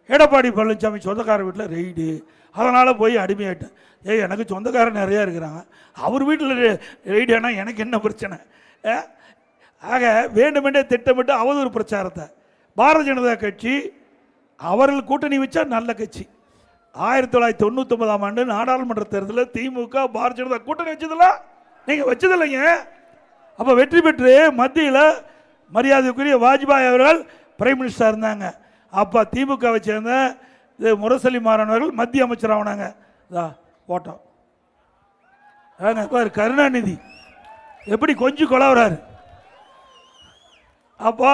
எடப்பாடி பழனிசாமி சொந்தக்கார வீட்டில் ரெய்டு, அதனால் போய் அடிமையாயிட்டேன். எனக்கு சொந்தக்காரன் நிறையா இருக்கிறாங்க, அவர் வீட்டில் ரெய்டு ஆனால் எனக்கு என்ன பிரச்சனை? ஆக வேண்டுமென்றே திட்டமிட்டு அவதூறு பிரச்சாரத்தை பாரதிய ஜனதா கட்சி அவர்கள் கூட்டணி வச்சா நல்ல கட்சி. 1999ஆம் ஆண்டு நாடாளுமன்ற தேர்தலில் திமுக பாரதிய ஜனதா கூட்டணி வச்சதில்ல, நீங்கள் வச்சதில்லைங்க. அப்போ வெற்றி பெற்று மத்தியில் மரியாதைக்குரிய வாஜ்பாய் அவர்கள் பிரைம் மினிஸ்டராக இருந்தாங்க. அப்போ திமுகவை சேர்ந்த முரசொலி மாறன் அவர்கள் மத்திய அமைச்சர் ஆனாங்க. ஓட்டம் கருணாநிதி எப்படி கொஞ்சம் கொலவராரு. அப்போ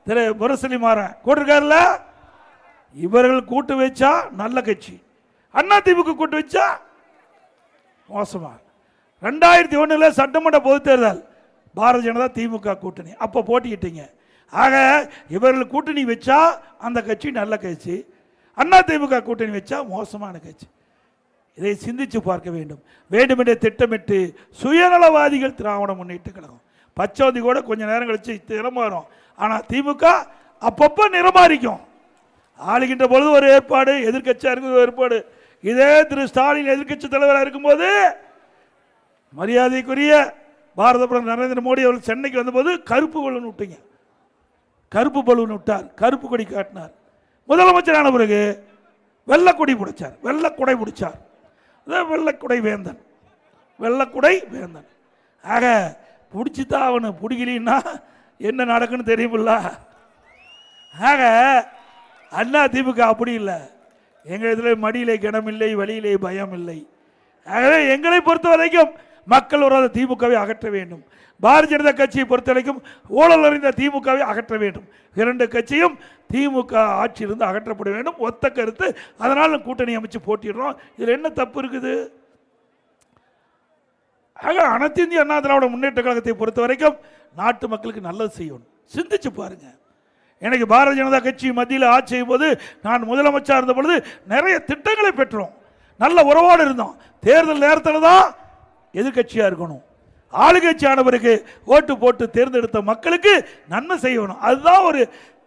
திரு முரசொலி மாறன் கூட்டிருக்காருல்ல, இவர்கள் கூட்டு வச்சா நல்ல கட்சி, அதிமுக கூட்டு வச்சா மோசமா. 2001 சட்டமன்ற பொதுத் தேர்தல் பாரதிய ஜனதா திமுக கூட்டணி, அப்ப போட்டிக்கிட்டீங்க. ஆக இவர்கள் கூட்டணி வச்சா அந்த கட்சி நல்ல கட்சி, அதிமுக கூட்டணி வச்சா மோசமான கட்சி. இதை சிந்திச்சு பார்க்க வேண்டும். வேண்டுமென்றே திட்டமிட்டு சுயநலவாதிகள் திராவிட முன்னேற்ற கழகம். பச்சோந்தி கூட கொஞ்ச நேரம் கழிச்சு நிறமாறும், ஆனால் திமுக அப்பப்போ நிறமாறிக்கும். ஆளுகின்ற பொழுது ஒரு ஏற்பாடு, எதிர்கட்சியாக இருக்குது ஒரு ஏற்பாடு. இதே திரு ஸ்டாலின் எதிர்கட்சி தலைவராக இருக்கும்போது மரியாதைக்குரிய பாரத பிரதமர் நரேந்திர மோடி அவர்கள் சென்னைக்கு வந்தபோது கருப்பு பலூன் விட்டீங்க, கருப்பு பலூன் விட்டார், கருப்பு கொடி காட்டினார். முதலமைச்சரான பிறகு வெள்ளக்கொடி பிடிச்சார், வெள்ளக்குடை பிடிச்சார், வெள்ளக்குடை வேந்தன், வெள்ளக்குடை வேந்தன். ஆக பிடிச்சிதான் அவனு, பிடிக்கலின்னா என்ன நடக்குன்னு தெரியுமில்ல. ஆக அதிமுக அப்படி இல்லை, எங்கள் இதில் மடியிலே கனமில்லை, வழியிலே பயம் இல்லை. ஆகவே எங்களை பொறுத்த வரைக்கும் மக்கள் விரோத திமுகவை அகற்ற வேண்டும். பாரதிய ஜனதா கட்சியை பொறுத்த வரைக்கும் ஊழல் அறிந்த திமுகவை அகற்ற வேண்டும். இரண்டு கட்சியும் திமுக ஆட்சியிலிருந்து அகற்றப்பட வேண்டும், ஒத்த கருத்து. அதனால் கூட்டணி அமைச்சு போட்டிடுறோம். இதில் என்ன தப்பு இருக்குது? ஆக அனைத்து இந்திய அண்ணா திராவிட முன்னேற்ற கழகத்தை பொறுத்த வரைக்கும் நாட்டு மக்களுக்கு நல்லது செய்யணும். சிந்திச்சு பாருங்க. எனக்கு பாரதிய ஜனதா கட்சி மத்தியில் ஆட்சி செய்யும் போது நான் முதலமைச்சர் இருந்த பொழுது நிறைய திட்டங்களை பெற்றோம், நல்ல உறவோடு இருந்தோம். தேர்தல் நேரத்தில் தான் எதிர்கட்சியாக இருக்கணும், ஆளுங்கட்சியான பிறகு ஓட்டு போட்டு தேர்ந்தெடுத்த மக்களுக்கு நன்மை செய்யணும். அதுதான் ஒரு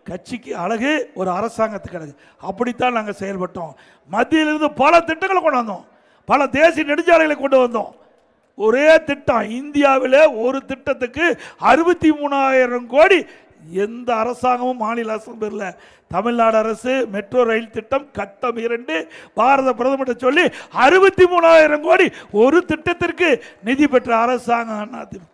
கட்சிக்கு அழகு, ஒரு அரசாங்கத்துக்கு அழகு. அப்படித்தான் நாங்கள் செயல்பட்டோம். மத்தியிலிருந்து பல திட்டங்களை கொண்டு வந்தோம், பல தேசிய நெடுஞ்சாலைகளை கொண்டு வந்தோம். ஒரே திட்டம் இந்தியாவில், ஒரு திட்டத்துக்கு 63,000 கோடி எந்த அரசாங்கமும் மாநில அரசு பெறல. தமிழ்நாடு அரசு மெட்ரோ ரயில் திட்டம் கட்டம் 2 பாரத பிரதமர் சொல்லி 63,000 கோடி ஒரு திட்டத்திற்கு நிதி பெற்ற அரசாங்கம் அதிமுக.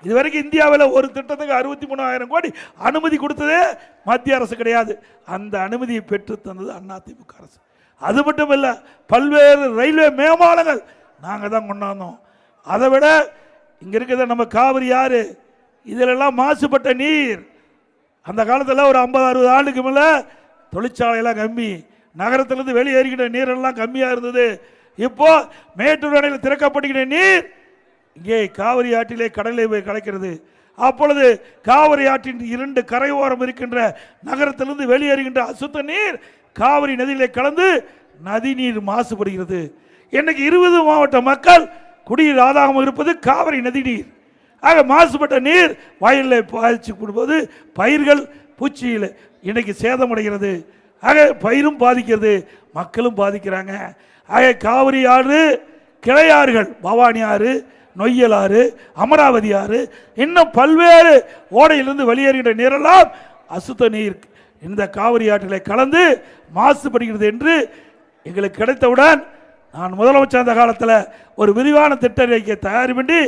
இதுவரைக்கும் இந்தியாவில் ஒரு திட்டத்துக்கு 63,000 கோடி அனுமதி கொடுத்ததே மத்திய அரசு கிடையாது. அந்த அனுமதியை பெற்று தந்தது அதிமுக அரசு. அது மட்டும் இல்லை, பல்வேறு ரயில்வே மேம்பாலங்கள் நாங்கள் தான் கொண்டாந்தோம். அதை விட இங்கே இருக்கிறத நம்ம காவிரி ஆறு, இதிலெல்லாம் மாசுபட்ட நீர் அந்த காலத்தில் ஒரு 50-60 ஆண்டுக்கு மேலே தொழிற்சாலையெல்லாம் கம்மி, நகரத்திலிருந்து வெளியேறுகின்ற நீரெல்லாம் கம்மியாக இருந்தது. இப்போ மேட்டூர் அணையில் திறக்கப்படுகிற நீர் இங்கே காவிரி ஆற்றிலே கடலில் போய் கலக்கிறது. அப்பொழுது காவிரி ஆற்றின் 2 கரையோரம் இருக்கின்ற நகரத்திலிருந்து வெளியேறுகின்ற அசுத்த நீர் காவிரி நதியிலே கலந்து நதி நீர் மாசுபடுகிறது. இன்னைக்கு 20 மாவட்ட மக்கள் குடிநீர் ஆதாரம் இருப்பது காவிரி நதி நீர். ஆக மாசுபட்ட நீர் வயலில் பாய்ச்சி கொடுப்பது பயிர்கள் பூச்சியில் இன்னைக்கு சேதமடைகிறது. ஆக பயிரும் பாதிக்கிறது, மக்களும் பாதிக்கிறாங்க. ஆக காவிரி ஆறு, கிளையாறுகள், பவானி ஆறு, நொய்யல் ஆறு, அமராவதி ஆறு, இன்னும் பல்வேறு ஓடையிலிருந்து வெளியேறுகின்ற நீரெல்லாம் அசுத்த நீர் இந்த காவிரி ஆற்றிலே கலந்து மாசுபடுகிறது என்று எங்களுக்கு கிடைத்தவுடன் நான் முதலமைச்சர் அந்த காலத்தில் ஒரு விரிவான திட்ட அறிக்கை தயார் பண்ணி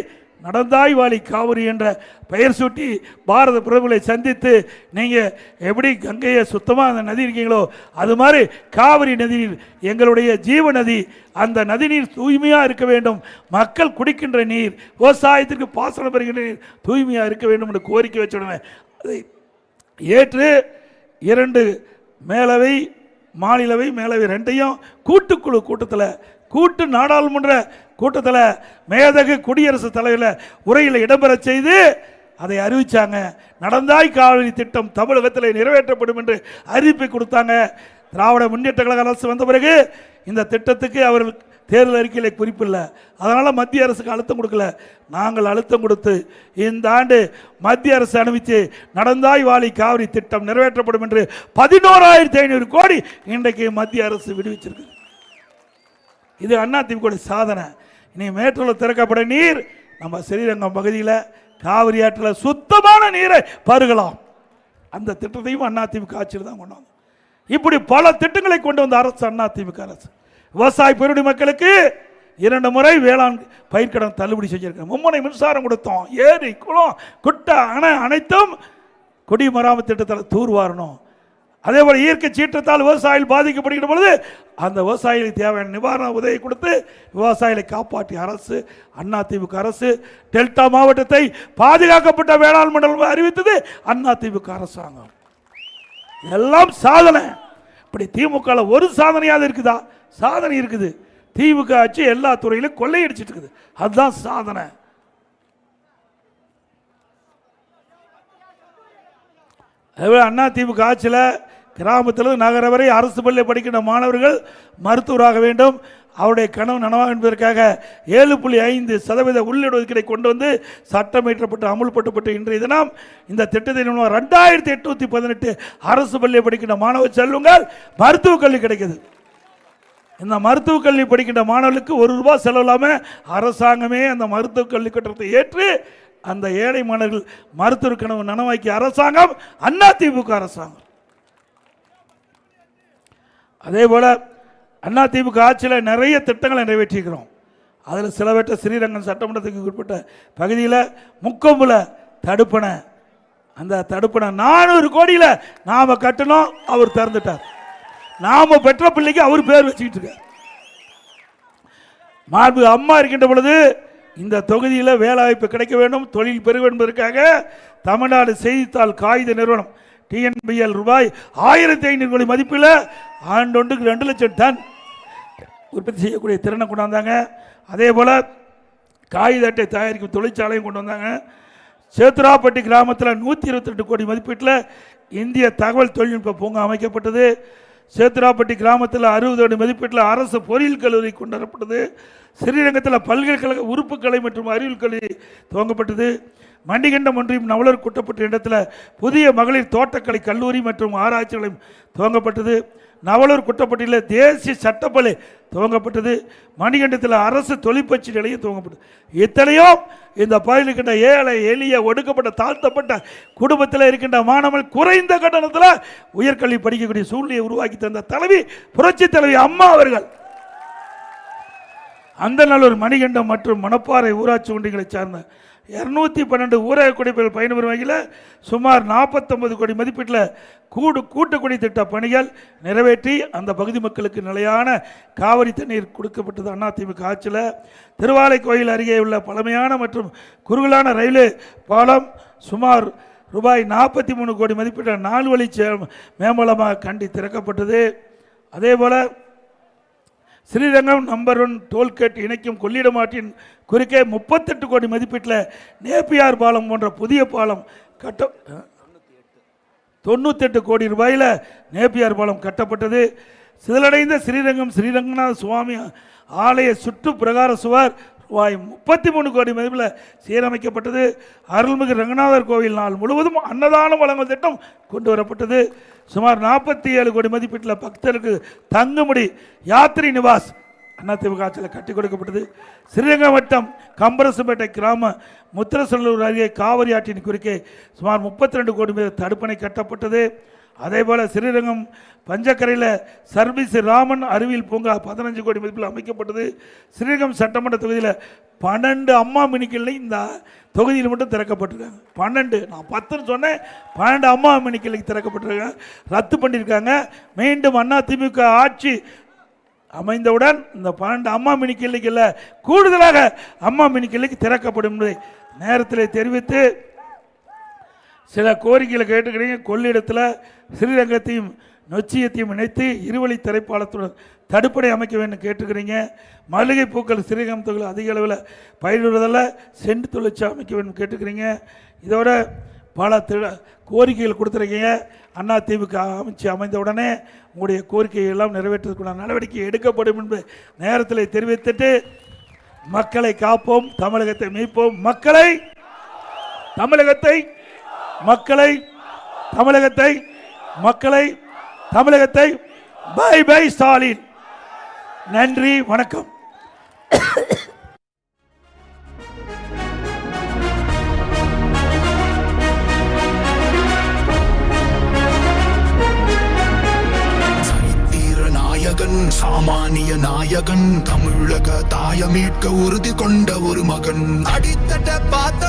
நடந்தாய் வாலி காவிரி என்ற பெயர் சூட்டி பாரத பிரதமரை சந்தித்து, நீங்கள் எப்படி கங்கையை சுத்தமாக அந்த நதி இருக்கீங்களோ அது மாதிரி காவிரி நதிநீர் எங்களுடைய ஜீவ நதி, அந்த நதிநீர் தூய்மையாக இருக்க வேண்டும், மக்கள் குடிக்கின்ற நீர், விவசாயத்திற்கு பாசனம் பெறுகின்ற நீர் தூய்மையாக இருக்க வேண்டும் என்று கோரிக்கை வச்சுடுவேன். அதை ஏற்று 2 மேலவை மாநிலவை மேலவை 2ஐயும் கூட்டுக்குழு கூட்டத்தில், கூட்டு நாடாளுமன்ற கூட்டத்தில் மேதகு குடியரசுத் தலைவர் உரையில் இடம்பெற செய்து அதை அறிவிச்சாங்க. நடந்தாய் காவிரி திட்டம் தமிழகத்தில் நிறைவேற்றப்படும் என்று அறிவிப்பை கொடுத்தாங்க. திராவிட முன்னேற்ற கழக அரசு வந்த பிறகு இந்த திட்டத்துக்கு அவர்கள் தேர்தல் அறிக்கையில குறிப்பில்லை, அதனால மத்திய அரசுக்கு அழுத்தம் கொடுக்கல. நாங்கள் அழுத்தம் கொடுத்து இந்த ஆண்டு மத்திய அரசு அனுமதித்து நடந்தாய் வாலி காவிரி திட்டம் நிறைவேற்றப்படும் என்று 11,500 கோடி இன்றைக்கு மத்திய அரசு விடுவிச்சிருக்கு. இது அதிமுக சாதனை. இனி மேட்டூரில் திறக்கப்பட நீர் நம்ம ஸ்ரீரங்கம் பகுதியில் காவிரி ஆற்றில் சுத்தமான நீரை பருகலாம். அந்த திட்டத்தையும் அதிமுக ஆட்சியில் தான் கொண்டு வந்தோம். இப்படி பல திட்டங்களை கொண்டு வந்த அரசு அதிமுக அரசு. விவசாய பெருடி மக்களுக்கு 2 முறை வேளாண் பயிர்க்கடன் தள்ளுபடி செஞ்சிருக்கோம். 3 முறை மின்சாரம் கொடுத்தோம். ஏரி குளம் குட்டை அணை அனைத்தும் குடிமராமத்து திட்டத்தில் தூர்வாரணும். அதே போல இயற்கை சீற்றத்தால் விவசாயிகள் பாதிக்கப்படுகிற பொழுது அந்த விவசாயிகளுக்கு தேவையான நிவாரண உதவி கொடுத்து விவசாயிகளை காப்பாற்றிய அரசு அதிமுக அரசு. டெல்டா மாவட்டத்தை பாதுகாக்கப்பட்ட வேளாண் மண்டலம் அறிவித்தது அதிமுக அரசாங்கம். எல்லாம் சாதனை. இப்படி திமுக ஒரு சாதனையாவது இருக்குதா? சாதனை இருக்குது. திமுக ஆட்சி எல்லா துறையிலும் கொள்ளையடிச்சிட்டு இருக்குது. அதுதான் சாதனை. அண்ணா திமுக ஆட்சியில் கிராமத்தில் நகர வரை அரசு பள்ளி படிக்கின்ற மாணவர்கள் மருத்துவராக வேண்டும், அவருடைய கனவு நனவாக என்பதற்காக 7.5% உள்ளிடஒதுக்கீடை கொண்டு வந்து சட்டம் இயற்றப்பட்டு அமுல்படுத்தப்பட்டு இன்றைய தினம் இந்த திட்டத்தை 2818 அரசு பள்ளியை படிக்கின்ற மாணவ செல்வங்கள் மருத்துவக் கல்வி கிடைக்குது. இந்த மருத்துவக் கல்வி படிக்கின்ற மாணவர்களுக்கு ₹1 செலவு இல்லாமல் அரசாங்கமே அந்த மருத்துவக் கல்வி கட்டணத்தை ஏற்று அந்த ஏழை மாணவர்கள் மருத்துவ கனவு நனவாக்கிய அரசாங்கம் அண்ணா திமுக அரசாங்கம். அதே போல அண்ணா திமுக ஆட்சியில் நிறைய திட்டங்களை நிறைவேற்றிக்கிறோம். அதில் சிலவற்றை ஸ்ரீரங்கம் சட்டமன்றத்துக்கு உட்பட்ட பகுதியில் முக்கொம்புல தடுப்பணை, அந்த தடுப்பணை 400 கோடியில் நாம் கட்டணும், அவர் திறந்துட்டார். நாம் பெற்ற பிள்ளைக்கு அவர் பேர் வச்சுக்கிட்டு இருக்கார். மாண்பு அம்மா இருக்கின்ற பொழுது இந்த தொகுதியில் வேலைவாய்ப்பு கிடைக்க வேண்டும், தொழில் பெருக என்பதற்காக தமிழ்நாடு செய்தித்தாள் காகித நிறுவனம் TNBL ₹1500 கோடி மதிப்பில் ஆண்டொன்றுக்கு 2 லட்சம் டன் உற்பத்தி செய்யக்கூடிய திறனை கொண்டாந்தாங்க. அதே போல் காகித அட்டை தயாரிக்கும் தொழிற்சாலையும் கொண்டு வந்தாங்க. சேத்துராப்பட்டி கிராமத்தில் 128 கோடி மதிப்பீட்டில் இந்திய தகவல் தொழில்நுட்ப பூங்கா அமைக்கப்பட்டது. சேத்துராப்பட்டி கிராமத்தில் 60 கோடி மதிப்பீட்டில் அரசு பொறியியல் கல்லூரி கொண்டு வரப்பட்டது. ஸ்ரீரங்கத்தில் பல்கலைக்கழக உறுப்புக்கலை மற்றும் அறிவியல் கல்வி துவங்கப்பட்டது. மண்டிகண்டம் ஒன்றியம் நவலர் கூட்டப்பட்ட இடத்தில் புதிய மகளிர் தோட்டக்கலை கல்லூரி மற்றும் ஆராய்ச்சி நிலையம் துவங்கப்பட்டது. நவலூர் குட்டப்பட்டியில் தேசிய சட்டப்பள்ளி துவங்கப்பட்டது. மணிகண்டத்தில் அரசு தொழிற்பயிற்சி நிலையம் துவங்கப்பட்டது. இத்தனையும் இந்த பகுதியில் இருக்கின்ற ஏழை எளிய ஒடுக்கப்பட்ட தாழ்த்தப்பட்ட குடும்பத்தில் இருக்கின்ற மாணவர்கள் குறைந்த கட்டணத்தில் உயர்கல்வி படிக்கக்கூடிய சூழ்நிலையை உருவாக்கி தந்த தலைவி புரட்சி தலைவி அம்மா அவர்கள். அந்தநல்லூர், மணிகண்டம் மற்றும் மணப்பாறை ஊராட்சி ஒன்றியங்களை சார்ந்த 212 ஊரக குடிப்பெயர்கள் பயன்பெறும் வகையில் சுமார் 49 கோடி மதிப்பீட்டில் கூட்டுக்குடி திட்ட பணிகள் நிறைவேற்றி அந்த பகுதி மக்களுக்கு நிலையான காவிரி தண்ணீர் கொடுக்கப்பட்டது அதிமுக ஆட்சியில். திருவாலை கோயில் அருகே உள்ள பழமையான மற்றும் குறுகலான ரயில்வே பாலம் சுமார் ₹43 கோடி மதிப்பீட்டில் 4 வழி மேம்பலமாக கண்டி திறக்கப்பட்டது. அதே போல் ஸ்ரீரங்கம் நம்பர் 1 டோல்கேட் இணைக்கும் கொள்ளிடம் ஆற்றின் குறுக்கே 38 கோடி மதிப்பீட்டில் நேப்பியார் பாலம் போன்ற புதிய பாலம் 98 கோடி ரூபாயில் நேப்பியார் பாலம் கட்டப்பட்டது. சிதலடைந்த ஸ்ரீரங்கநாத சுவாமி ஆலய சுற்று பிரகார சுவர் ₹33 கோடி மதிப்பில் சீரமைக்கப்பட்டது. அருள்மிகு ரங்கநாதர் கோவில் நாள் முழுவதும் அன்னதானம் வழங்கும் திட்டம் கொண்டு வரப்பட்டது. சுமார் 47 கோடி மதிப்பீட்டில் பக்தருக்கு தங்குமுடி யாத்திரை நிவாஸ் அதிமுக ஆட்சியில் கட்டி கொடுக்கப்பட்டது. ஸ்ரீரங்கம் வட்டம் கம்பரசுப்பேட்டை கிராம முத்திரசல்லூர் அருகே காவிரி ஆற்றின் குறுக்கே சுமார் 32 கோடி தடுப்பணை கட்டப்பட்டது. அதே போல் ஸ்ரீரங்கம் பஞ்சக்கரையில் சர்வீஸ் ராமன் அறிவியல் பூங்கா 15 கோடி மதிப்பில் அமைக்கப்பட்டது. ஸ்ரீரங்கம் சட்டமன்ற தொகுதியில் 12 அம்மா மினிக்கல்லை இந்த தொகுதியில் மட்டும் திறக்கப்பட்டிருக்காங்க. 12, நான் 10 சொன்னேன், 12 அம்மா மினிக்கல்லைக்கு திறக்கப்பட்டிருக்காங்க, ரத்து பண்ணியிருக்காங்க. மீண்டும் அதிமுக ஆட்சி அமைந்தவுடன் இந்த 12 அம்மா மினிக்கல்லைக்கு கூடுதலாக அம்மா மினிக்கல்லைக்கு திறக்கப்படும் என்பதை நேரத்தில் தெரிவித்து சில கோரிக்கைகளை கேட்டுக்கிறீங்க. கொள்ளிடத்தில் ஸ்ரீரங்கத்தையும் நொச்சியத்தையும் இணைத்து இருவழி திரைப்பாலத்துடன் தடுப்பணை அமைக்க வேண்டும் கேட்டுக்கிறீங்க. மல்லிகை பூக்கள் ஸ்ரீரங்கம் தொகுதியில் அதிக அளவில் பயிரிடுவதில் செண்டு தொழிற்சாலை அமைக்க வேண்டும் கேட்டுக்கிறீங்க. இதோட பல கோரிக்கைகள் கொடுத்துருக்கீங்க. அதிமுக அமைச்சு அமைந்தவுடனே உங்களுடைய கோரிக்கைகள் எல்லாம் நிறைவேற்றுவதற்கான நடவடிக்கை எடுக்கப்படும் என்பது நேரத்தில் தெரிவித்துட்டு, மக்களை காப்போம், தமிழகத்தை மீட்போம், மக்களை தமிழகத்தை பை பை ஸ்டாலின். நன்றி, வணக்கம். சாமானிய நாயகன், தமிழக தாய மீட்க உறுதி கொண்ட ஒரு மகன், அடித்தட்ட பார்த்தவன்.